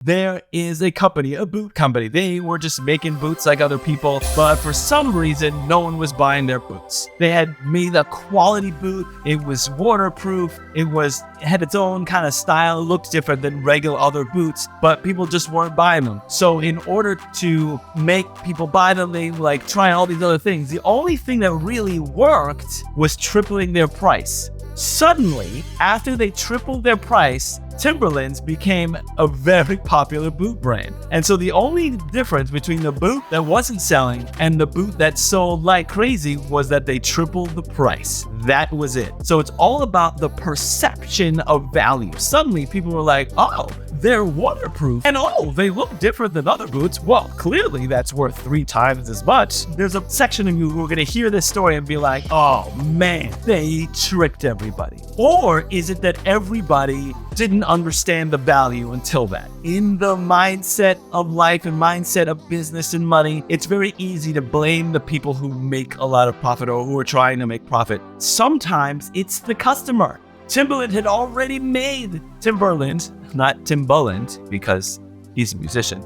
There is a company, a boot company. They were just making boots like other people, but for some reason, no one was buying their boots. They had made a quality boot. It was waterproof. It had its own kind of style. It looked different than regular other boots, but people just weren't buying them. So in order to make people buy them, they try all these other things. The only thing that really worked was tripling their price. Suddenly, after they tripled their price, Timberlands became a very popular boot brand. And so the only difference between the boot that wasn't selling and the boot that sold like crazy was that they tripled the price. That was it. So it's all about the perception of value. Suddenly people were like, oh, they're waterproof, and oh, they look different than other boots. Well, clearly that's worth 3 times as much. There's a section of you who are gonna hear this story and be like, oh man, they tricked everybody. Or is it that everybody didn't understand the value until that? In the mindset of life and mindset of business and money, it's very easy to blame the people who make a lot of profit or who are trying to make profit. Sometimes it's the customer. Timberland had already made Timberland, not Timbaland, because he's a musician.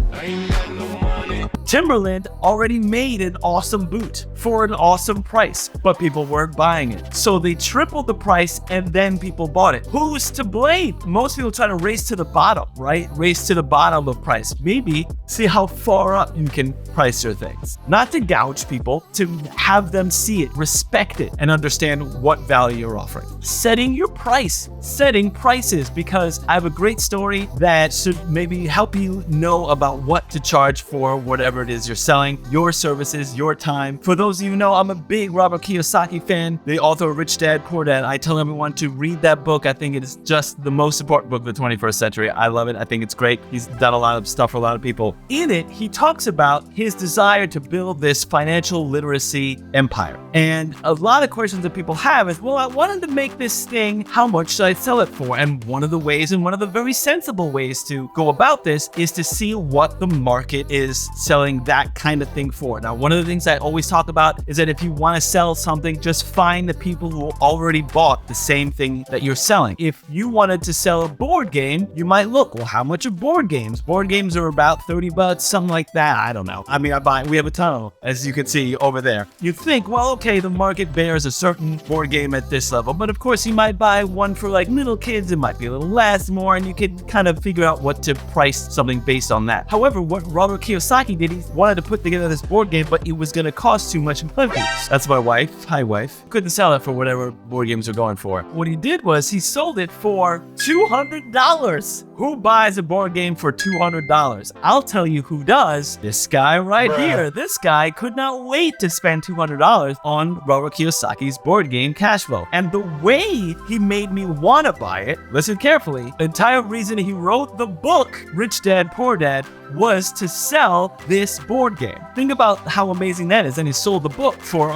Timberland already made an awesome boot for an awesome price, but people weren't buying it. So they tripled the price and then people bought it. Who's to blame? Most people try to race to the bottom, right? Race to the bottom of price. Maybe see how far up you can price your things. Not to gouge people, to have them see it, respect it, and understand what value you're offering. Setting your price, setting prices, because I have a great story that should maybe help you know about what to charge for whatever it is you're selling, your services, your time. For those of you who know, I'm a big Robert Kiyosaki fan, the author of Rich Dad, Poor Dad. I tell everyone to read that book. I think it is just the most important book of the 21st century. I love it. I think it's great. He's done a lot of stuff for a lot of people. In it, he talks about his desire to build this financial literacy empire. And a lot of questions that people have is, well, I wanted to make this thing, how much should I sell it for? And one of the ways, and one of the very sensible ways to go about this, is to see what the market is selling that kind of thing for. Now, one of the things I always talk about is that if you want to sell something, just find the people who already bought the same thing that you're selling. If you wanted to sell a board game, you might look, well, how much are board games? Board games are about $30, something like that. I don't know. I mean, we have a ton of them, as you can see over there. You think, well, okay, the market bears a certain board game at this level, but of course you might buy one for little kids. It might be a little less, more, and you can kind of figure out what to price something based on that. However, what Robert Kiyosaki did, he wanted to put together this board game, but it was going to cost too much money. That's my wife. Hi, wife. Couldn't sell it for whatever board games were going for. What he did was he sold it for $200. Who buys a board game for $200? I'll tell you who does. This guy right here. This guy could not wait to spend $200 on Robert Kiyosaki's board game Cashflow. And the way he made me want to buy it, listen carefully, the entire reason he wrote the book, Rich Dad, Poor Dad, was to sell this board game. Think about how amazing that is. And he sold the book for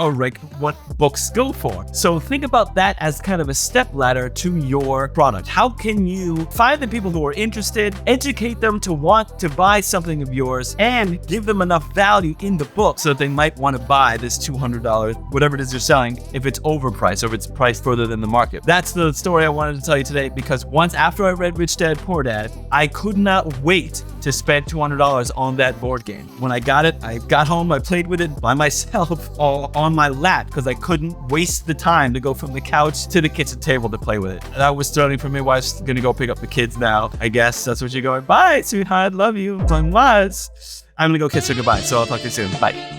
what books go for. So think about that as kind of a step ladder to your product. How can you find the people who are interested, educate them to want to buy something of yours, and give them enough value in the book so that they might want to buy this $200, whatever it is you're selling, if it's overpriced or if it's priced further than the market. That's the story I wanted to tell you today, because once after I read Rich Dad, Poor Dad, I could not wait to spend $200 on that board game. When I got it, I got home, I played with it by myself on my lap because I couldn't waste the time to go from the couch to the kitchen table to play with it. That was starting for me. Wife's gonna go pick up the kids now. I guess that's what you're going. Bye, sweetheart. Love you. I'm gonna go kiss her goodbye. So I'll talk to you soon. Bye.